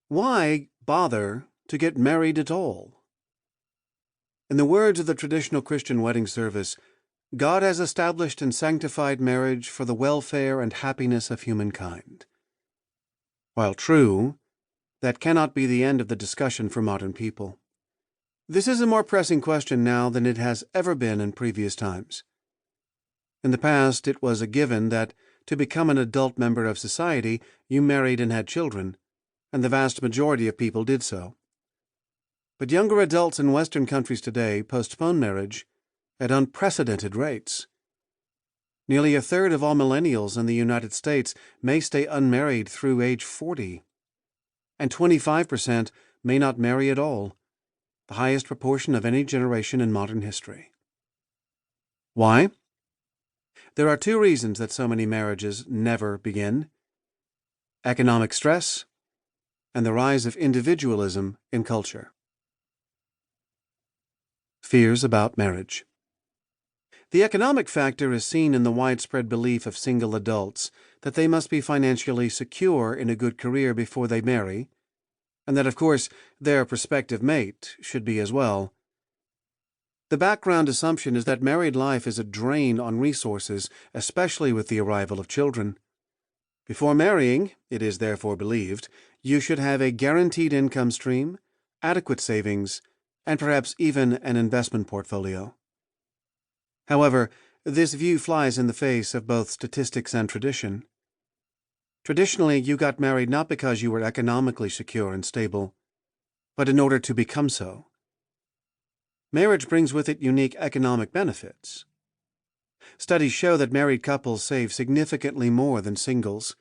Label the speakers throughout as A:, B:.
A: Why bother to get married at all? In the words of the traditional Christian wedding service, God has established and sanctified marriage for the welfare and happiness of humankind. While true, that cannot be the end of the discussion for modern people. This is a more pressing question now than it has ever been in previous times. In the past, it was a given that to become an adult member of society, you married and had children, and the vast majority of people did so. But younger adults in Western countries today postpone marriage at unprecedented rates. Nearly a third of all millennials in the United States may stay unmarried through age 40, and 25% may not marry at all, the highest proportion of any generation in modern history. Why? There are two reasons that so many marriages never begin: economic stress and the rise of individualism in culture. Fears about marriage. The economic factor is seen in the widespread belief of single adults that they must be financially secure in a good career before they marry, and that, of course, their prospective mate should be as well. The background assumption is that married life is a drain on resources, especially with the arrival of children. Before marrying, it is therefore believed, you should have a guaranteed income stream, adequate savings, and perhaps even an investment portfolio. However, this view flies in the face of both statistics and tradition. Traditionally, you got married not because you were economically secure and stable, but in order to become so. Marriage brings with it unique economic benefits. Studies show that married couples save significantly more than singles.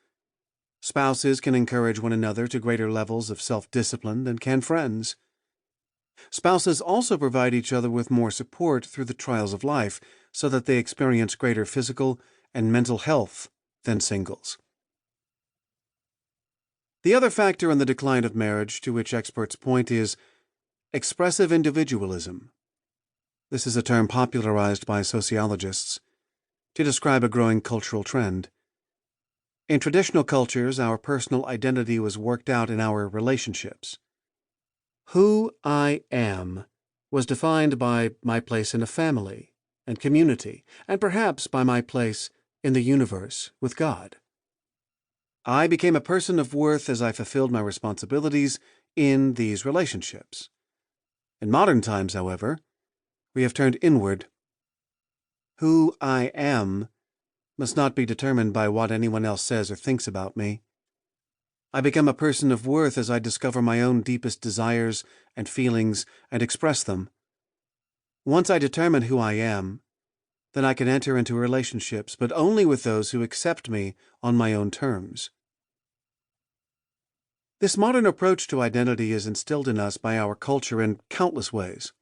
A: Spouses can encourage one another to greater levels of self-discipline than can friends. Spouses also provide each other with more support through the trials of life, so that they experience greater physical and mental health than singles. The other factor in the decline of marriage to which experts point is expressive individualism. This is a term popularized by sociologists to describe a growing cultural trend. In traditional cultures, our personal identity was worked out in our relationships. Who I am was defined by my place in a family and community, and perhaps by my place in the universe with God. I became a person of worth as I fulfilled my responsibilities in these relationships. In modern times, however, we have turned inward. Who I am must not be determined by what anyone else says or thinks about me. I become a person of worth as I discover my own deepest desires and feelings and express them. Once I determine who I am, then I can enter into relationships, but only with those who accept me on my own terms. This modern approach to identity is instilled in us by our culture in countless ways.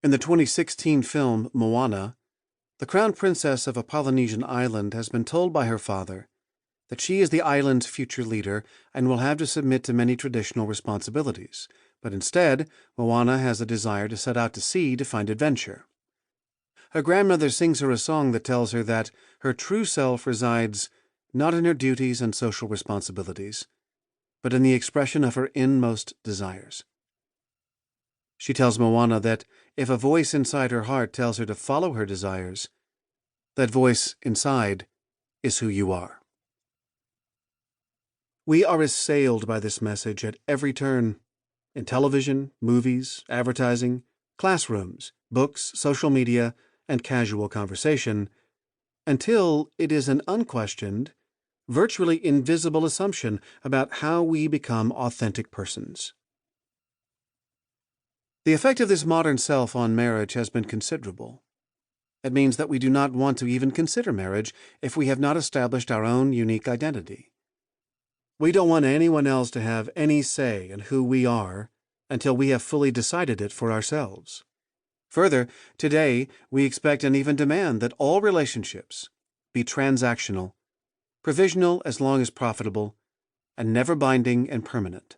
A: In the 2016 film Moana, the crown princess of a Polynesian island has been told by her father that she is the island's future leader and will have to submit to many traditional responsibilities, but instead, Moana has a desire to set out to sea to find adventure. Her grandmother sings her a song that tells her that her true self resides not in her duties and social responsibilities, but in the expression of her inmost desires. She tells Moana that if a voice inside her heart tells her to follow her desires, that voice inside is who you are. We are assailed by this message at every turn, in television, movies, advertising, classrooms, books, social media, and casual conversation, until it is an unquestioned, virtually invisible assumption about how we become authentic persons. The effect of this modern self on marriage has been considerable. It means that we do not want to even consider marriage if we have not established our own unique identity. We don't want anyone else to have any say in who we are until we have fully decided it for ourselves. Further, today we expect and even demand that all relationships be transactional, provisional as long as profitable, and never binding and permanent.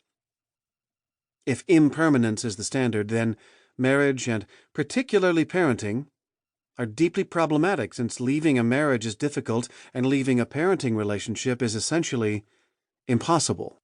A: If impermanence is the standard, then marriage, and particularly parenting, are deeply problematic, since leaving a marriage is difficult and leaving a parenting relationship is essentially impossible.